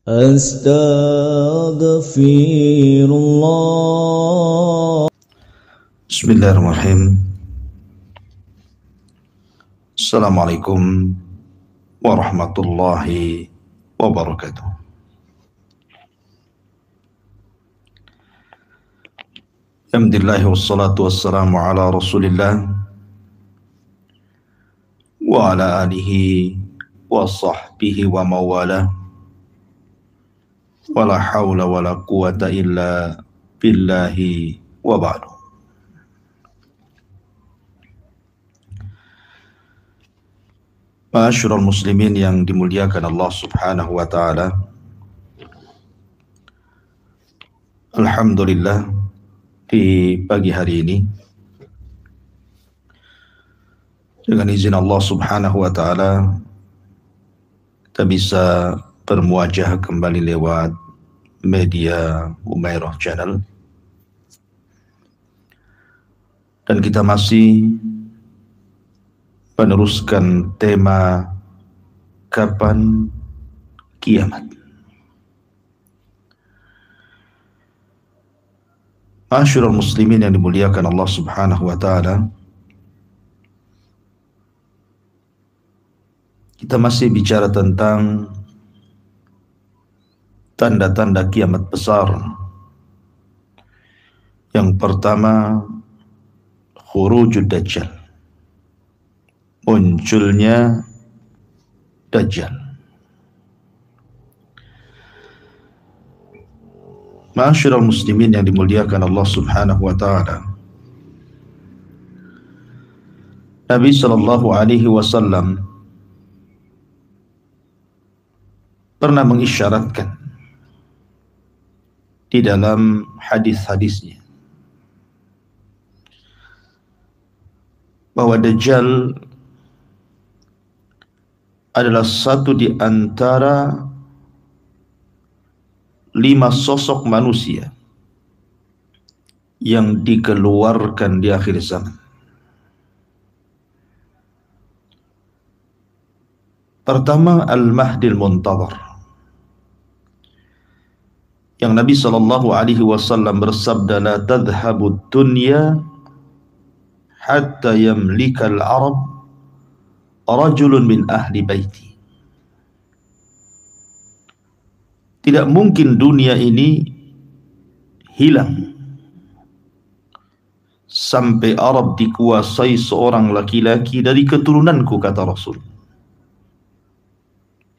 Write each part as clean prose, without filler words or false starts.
Astaghfirullah. Bismillahirrahmanirrahim. Assalamualaikum warahmatullahi wabarakatuh. Alhamdulillah wassalatu wassalamu ala Rasulillah wa ala alihi wa sahbihi wa mawala. Wala hawla wala quwata illa billahi wa ba'du. Ma'asyiral muslimin yang dimuliakan Allah Subhanahu wa taala. Alhamdulillah, di pagi hari ini dengan izin Allah Subhanahu wa taala kita bisa bermuajah kembali lewat media Umairah Channel, dan kita masih meneruskan tema kapan kiamat. Ma'asyiral muslimin yang dimuliakan Allah Subhanahu wa taala, kita masih bicara tentang tanda-tanda kiamat besar. Yang pertama, khurujud dajjal, munculnya dajjal. Ma'asyiral muslimin yang dimuliakan Allah Subhanahu wa taala, Nabi sallallahu alaihi wasallam pernah mengisyaratkan di dalam hadis-hadisnya bahwa Dajjal adalah satu di antara 5 sosok manusia yang dikeluarkan di akhir zaman. Pertama, Al-Mahdil Muntadhar, yang Nabi sallallahu alaihi wasallam bersabda, la tadhhabu dunya hatta yamlikal arab rajulun min ahli baiti. Tidak mungkin dunia ini hilang sampai Arab dikuasai seorang laki-laki dari keturunanku, kata Rasul.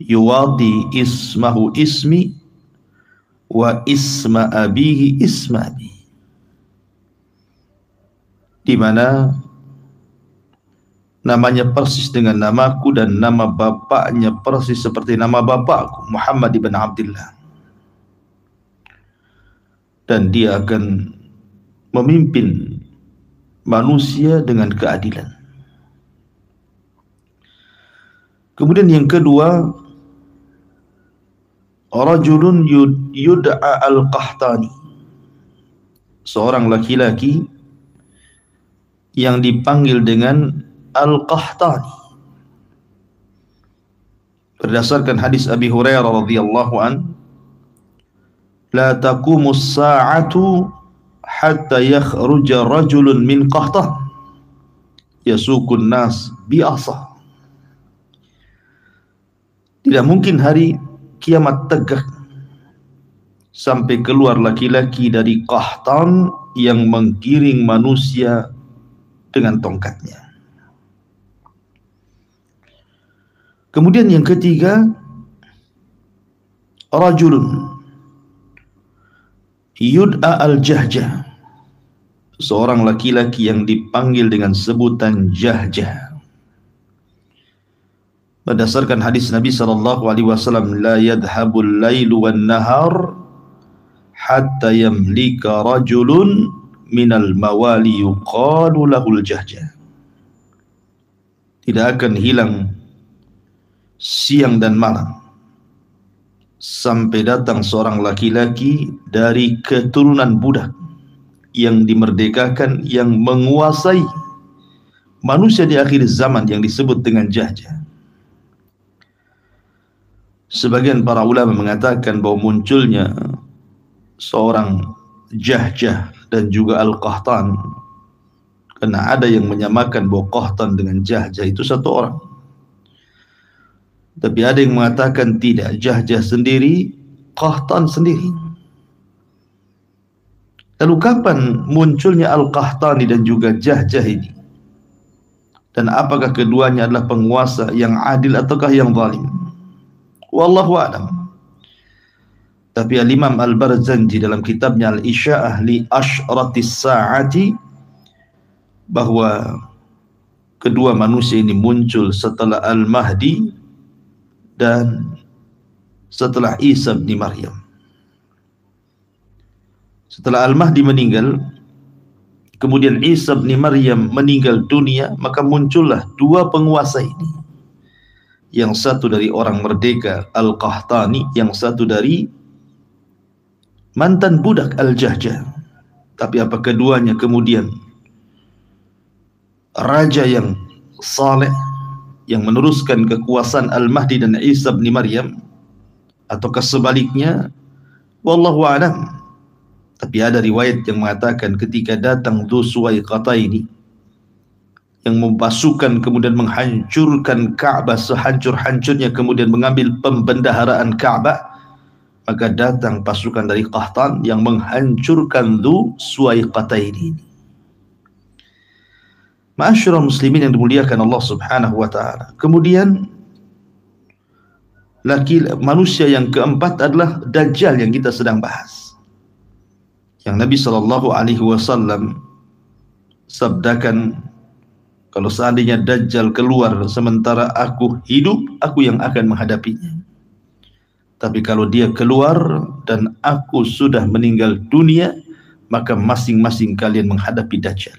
Yuwadi ismahu ismi wa isma abihi isma abi, di mana namanya persis dengan namaku dan nama bapaknya persis seperti nama bapakku, Muhammad ibn Abdullah, dan dia akan memimpin manusia dengan keadilan. Kemudian yang kedua, rajulun yud'a al-Qahtani, seorang laki-laki yang dipanggil dengan Al-Qahtani. Berdasarkan hadis Abi Hurairah radhiyallahu an, la taqumus sa'atu hatta yakhruja rajulun min Qahtan yasukun nas bi'asa. Tidak mungkin hari kiamat tegak sampai keluar laki-laki dari Qahtan yang menggiring manusia dengan tongkatnya. Kemudian yang ketiga, rajulun yud'a al-Jahjah, seorang laki-laki yang dipanggil dengan sebutan Jahjah. Berdasarkan hadis Nabi sallallahu alaihi wasallam, la yadhhabul lailu wan nahar hatta yamlika rajulun minal mawali yuqalu lahul Jahjah. Tidak akan hilang siang dan malam sampai datang seorang laki-laki dari keturunan budak yang dimerdekakan, yang menguasai manusia di akhir zaman, yang disebut dengan Jahjah. Sebagian para ulama mengatakan bahwa munculnya seorang Jahjah dan juga Al-Qahtan, karena ada yang menyamakan bahwa Qahtan dengan Jahjah itu satu orang. Tapi ada yang mengatakan tidak, Jahjah sendiri, Qahtan sendiri. Lalu kapan munculnya Al-Qahtani dan juga Jahjah ini? Dan apakah keduanya adalah penguasa yang adil ataukah yang zalim? Wallahu a'lam. Tapi Al-Imam Al-Barzanji dalam kitabnya Al-Isya'ah li Ashratis Sa'ati, bahwa kedua manusia ini muncul setelah Al-Mahdi dan setelah Isa bin Maryam. Setelah Al-Mahdi meninggal, kemudian Isa bin Maryam meninggal dunia, maka muncullah dua penguasa ini. Yang satu dari orang merdeka Al-Qahtani, yang satu dari mantan budak Al-Jahjah. Tapi apa keduanya kemudian raja yang saleh yang meneruskan kekuasaan Al-Mahdi dan Isa bin Maryam, ataukah sebaliknya? Wallahu a'lam. Tapi ada riwayat yang mengatakan ketika datang Dzu Suwaiqataini yang membasukan kemudian menghancurkan Ka'bah sehancur-hancurnya, kemudian mengambil pembendaharaan Ka'bah, maka datang pasukan dari Qahtan yang menghancurkan Dzu Suwaiqataini. Ma'asyiral muslimin yang dimuliakan Allah Subhanahu wa taala. Kemudian manusia yang keempat adalah Dajjal yang kita sedang bahas. Yang Nabi sallallahu alaihi wasallam sabdakan, kalau seandainya Dajjal keluar sementara aku hidup, aku yang akan menghadapinya. Tapi kalau dia keluar dan aku sudah meninggal dunia, maka masing-masing kalian menghadapi Dajjal.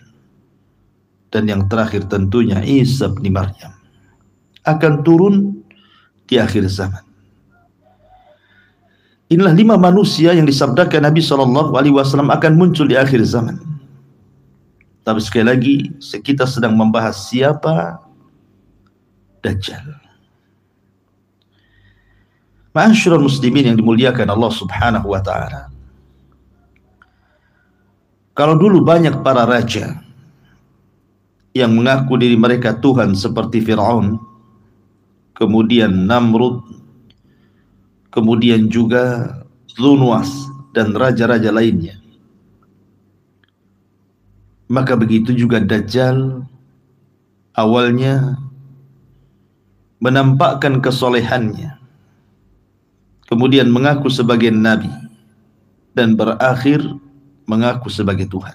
Dan yang terakhir tentunya Isa bin Maryam akan turun di akhir zaman. Inilah 5 manusia yang disabdakan Nabi SAW akan muncul di akhir zaman. Tapi sekali lagi, kita sedang membahas siapa Dajjal. Ma'asyiral muslimin yang dimuliakan Allah Subhanahu wa taala. Kalau dulu banyak para raja yang mengaku diri mereka Tuhan seperti Fir'aun, kemudian Namrud, kemudian juga Dzunwas dan raja-raja lainnya, maka begitu juga Dajjal awalnya menampakkan kesolehannya, kemudian mengaku sebagai nabi, dan berakhir mengaku sebagai Tuhan.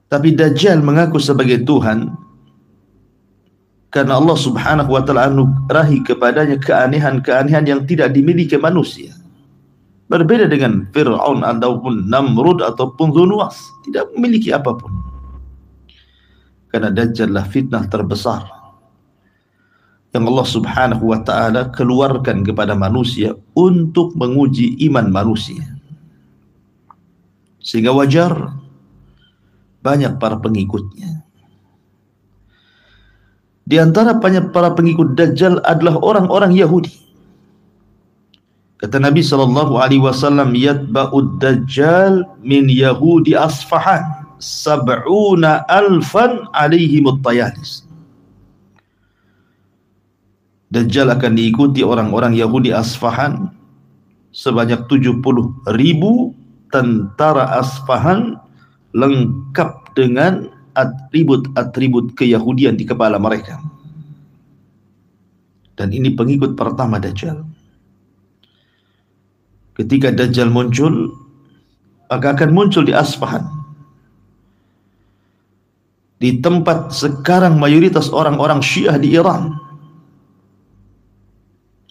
Tapi Dajjal mengaku sebagai Tuhan karena Allah Subhanahu wa taala anugerahi kepadanya keanehan-keanehan yang tidak dimiliki manusia. Berbeda dengan Fir'aun ataupun Namrud ataupun Dzunwas, tidak memiliki apapun. Karena Dajjal adalah fitnah terbesar yang Allah Subhanahu wa taala keluarkan kepada manusia untuk menguji iman manusia. Sehingga wajar banyak para pengikutnya. Di antara banyak para pengikut Dajjal adalah orang-orang Yahudi. Kata Nabi SAW, yatba'ud Dajjal min Yahudi Asfahan 70,000 alaihimut tayalis. Dajjal akan diikuti orang-orang Yahudi Asfahan sebanyak 70,000 tentara Asfahan lengkap dengan atribut-atribut keyahudian di kepala mereka. Dan ini pengikut pertama Dajjal. Ketika Dajjal muncul, maka akan muncul di Asfahan, di tempat sekarang mayoritas orang-orang Syiah di Iran.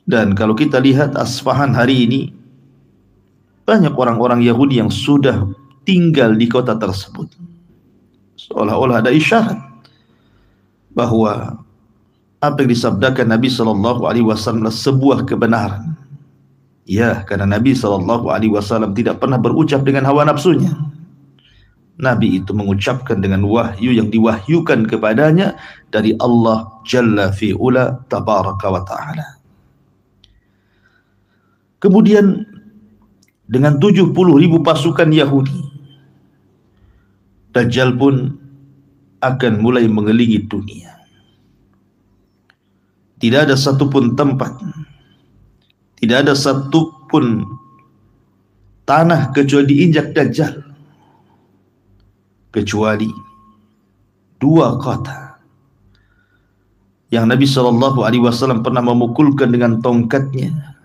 Dan kalau kita lihat Asfahan hari ini, banyak orang-orang Yahudi yang sudah tinggal di kota tersebut. Seolah-olah ada isyarat bahwa apa yang disabdakan Nabi SAW adalah sebuah kebenaran. Ya, karena Nabi SAW tidak pernah berucap dengan hawa nafsunya. Nabi itu mengucapkan dengan wahyu yang diwahyukan kepadanya dari Allah Jalla fi'ula tabaraka wa ta'ala. Kemudian dengan 70.000 pasukan Yahudi, Dajjal pun akan mulai mengelilingi dunia. Tidak ada satupun tempat, tidak ada satupun tanah kecuali diinjak Dajjal, kecuali 2 kota yang Nabi SAW pernah memukulkan dengan tongkatnya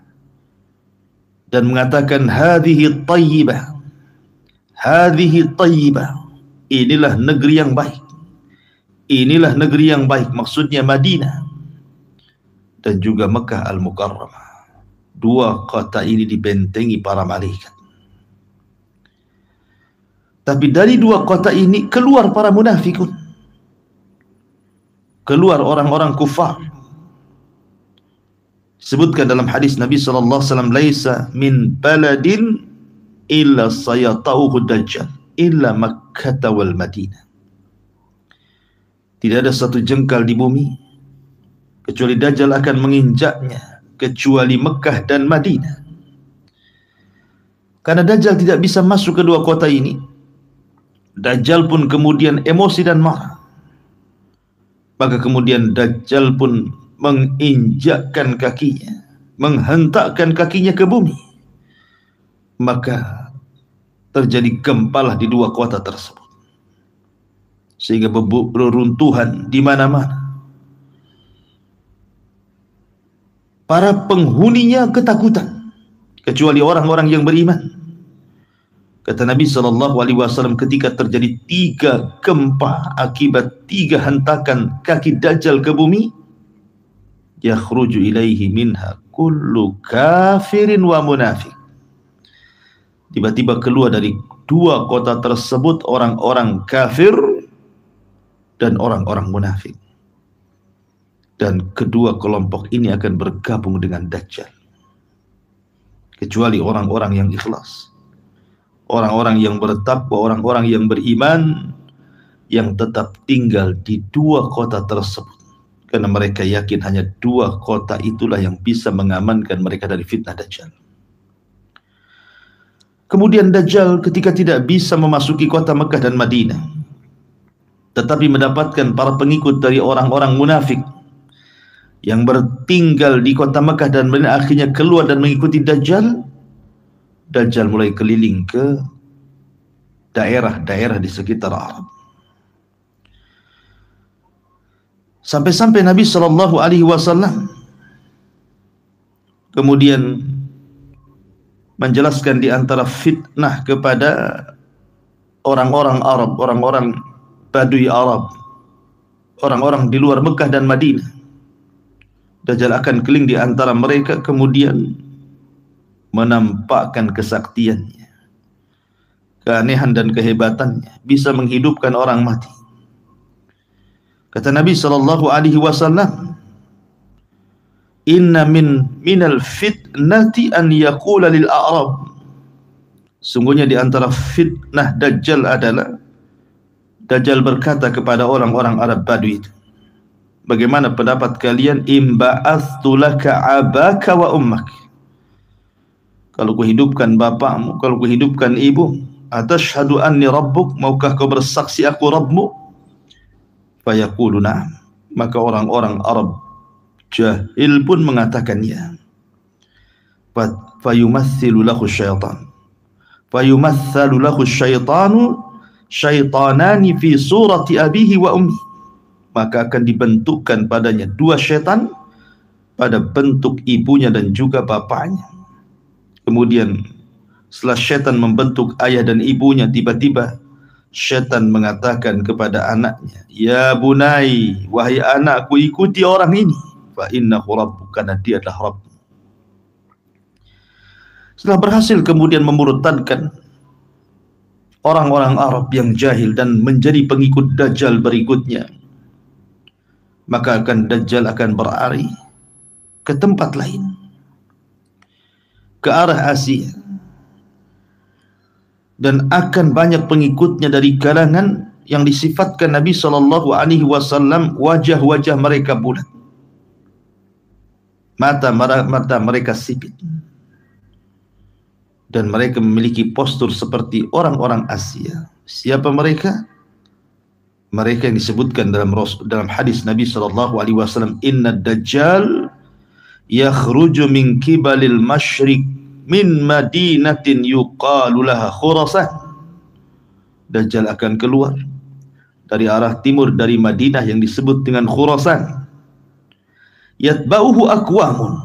dan mengatakan hadhihi tayyibah, hadhihi tayyibah, inilah negeri yang baik, inilah negeri yang baik, maksudnya Madinah dan juga Mekah Al-Mukarramah. 2 kota ini dibentengi para malaikat. Tapi dari 2 kota ini keluar para munafikun, keluar orang-orang kufar. Sebutkan dalam hadis Nabi SAW, laisa min baladin illa sayatauhu Dajjal illa Makkah wal Madinah. Tidak ada satu jengkal di bumi kecuali Dajjal akan menginjaknya, kecuali Mekah dan Madinah. Karena Dajjal tidak bisa masuk ke 2 kota ini, Dajjal pun kemudian emosi dan marah. Maka kemudian Dajjal pun menginjakkan kakinya, menghentakkan kakinya ke bumi. Maka terjadi gempalah di 2 kota tersebut, sehingga beruntuhan di mana-mana. Para penghuninya ketakutan, kecuali orang-orang yang beriman. Kata Nabi SAW, ketika terjadi 3 gempa akibat 3 hentakan kaki Dajjal ke bumi, yakhruju ilaihi minha kullu kafirin wa munafik. Tiba-tiba keluar dari 2 kota tersebut orang-orang kafir dan orang-orang munafik. Dan kedua kelompok ini akan bergabung dengan Dajjal, kecuali orang-orang yang ikhlas, orang-orang yang bertakwa, orang-orang yang beriman, yang tetap tinggal di 2 kota tersebut, karena mereka yakin hanya 2 kota itulah yang bisa mengamankan mereka dari fitnah Dajjal. Kemudian Dajjal ketika tidak bisa memasuki kota Mekah dan Madinah, tetapi mendapatkan para pengikut dari orang-orang munafik yang bertinggal di kota Mekah dan Madinah, akhirnya keluar dan mengikuti Dajjal. Dajjal mulai keliling ke daerah-daerah di sekitar Arab. Sampai-sampai Nabi SAW kemudian menjelaskan di antara fitnah kepada orang-orang Arab, orang-orang Badui Arab, orang-orang di luar Mekah dan Madinah. Dajjal akan keliling di antara mereka, kemudian menampakkan kesaktiannya, keanehan dan kehebatannya, bisa menghidupkan orang mati. Kata Nabi SAW, inna minal fitnati an yaqula lil a'rab, sungguhnya di antara fitnah Dajjal adalah Dajjal berkata kepada orang-orang Arab Badui itu, bagaimana pendapat kalian, imba'athtu laka abaka wa ummak, kalau kuhidupkan bapakmu, kalau kuhidupkan ibu, atashhadu anni rabbuk, maukah kau bersaksi aku Rabbmu? Fayaqulu na'am, maka orang-orang Arab jahil pun mengatakan ya. Fayumathilu lahu syaitan, fayumathalu lahu syaitanu syaitanani fi surati abihi wa ummi, maka akan dibentukkan padanya 2 syaitan pada bentuk ibunya dan juga bapaknya. Kemudian setelah syaitan membentuk ayah dan ibunya, tiba-tiba syaitan mengatakan kepada anaknya, ya bunai, wahai anakku, ikuti orang ini, fa innahu rabbuk, karena dia adalah Rabb. Setelah berhasil kemudian memurtadkan orang-orang Arab yang jahil dan menjadi pengikut Dajjal berikutnya, maka Dajjal akan berlari ke tempat lain, ke arah Asia. dan akan banyak pengikutnya dari kalangan yang disifatkan Nabi SAW wajah-wajah mereka bulat, mata mereka sipit, dan mereka memiliki postur seperti orang-orang Asia. Siapa mereka? Mereka yang disebutkan dalam hadis Nabi SAW, Inna Dajjal yakhruju min kibalil masyriq min madinatin yuqalu laha Khurasan. Dajjal akan keluar dari arah timur dari Madinah yang disebut dengan Khurasan. Yatba'uhu aqwamun,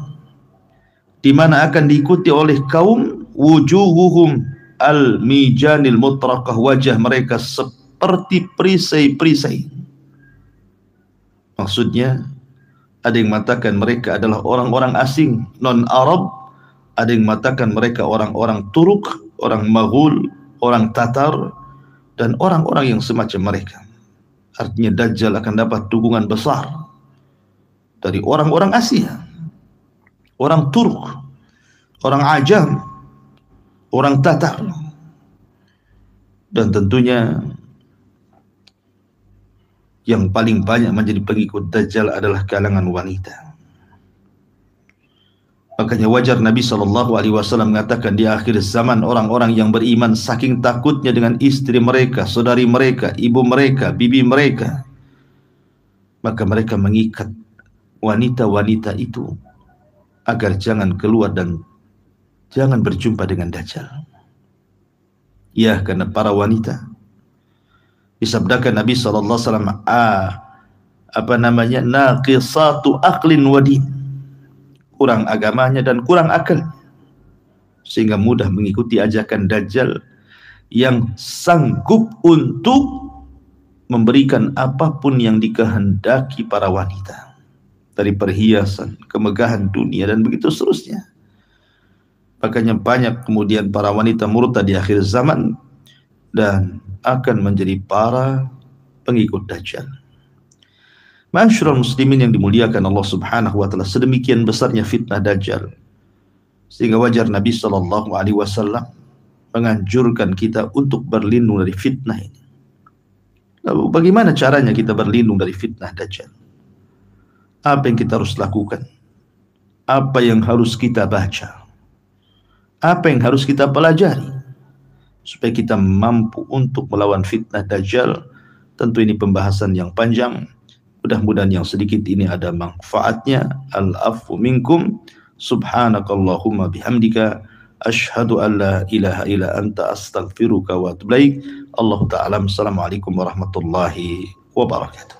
di mana akan diikuti oleh kaum wujuhuhum al-mijanil mutraqah, wajah mereka seperti perisai-perisai. Maksudnya ada yang mengatakan mereka adalah orang-orang asing non-Arab, ada yang mengatakan mereka orang-orang Turuk, orang Maghul, orang Tatar, dan orang-orang yang semacam mereka. Artinya Dajjal akan dapat dukungan besar dari orang-orang Asia, orang Turk, orang Ajam, orang Tatar, dan tentunya yang paling banyak menjadi pengikut Dajjal adalah kalangan wanita. Makanya wajar Nabi SAW mengatakan di akhir zaman orang-orang yang beriman saking takutnya dengan istri mereka, saudari mereka, ibu mereka, bibi mereka, maka mereka mengikat wanita-wanita itu agar jangan keluar dan jangan berjumpa dengan Dajjal. Ya, karena para wanita disabdakan Nabi SAW, naqisatu aqlin wa din, kurang agamanya dan kurang akal, sehingga mudah mengikuti ajakan Dajjal yang sanggup untuk memberikan apapun yang dikehendaki para wanita, dari perhiasan, kemegahan dunia, dan begitu seterusnya. Makanya banyak kemudian para wanita murtad di akhir zaman dan akan menjadi para pengikut Dajjal. Ma'asyiral muslimin yang dimuliakan Allah Subhanahu wa taala, sedemikian besarnya fitnah Dajjal sehingga wajar Nabi SAW menganjurkan kita untuk berlindung dari fitnah ini. Lalu bagaimana caranya kita berlindung dari fitnah Dajjal? Apa yang kita harus lakukan? Apa yang harus kita baca? Apa yang harus kita pelajari supaya kita mampu untuk melawan fitnah Dajjal? Tentu ini pembahasan yang panjang. Mudah-mudahan yang sedikit ini ada manfaatnya. Al-afu minkum. Subhanakallahumma bihamdika. Ashhadu an la ilaha illa anta astaghfiruka wa atubu ilaik. Allah ta'ala. Assalamualaikum warahmatullahi wabarakatuh.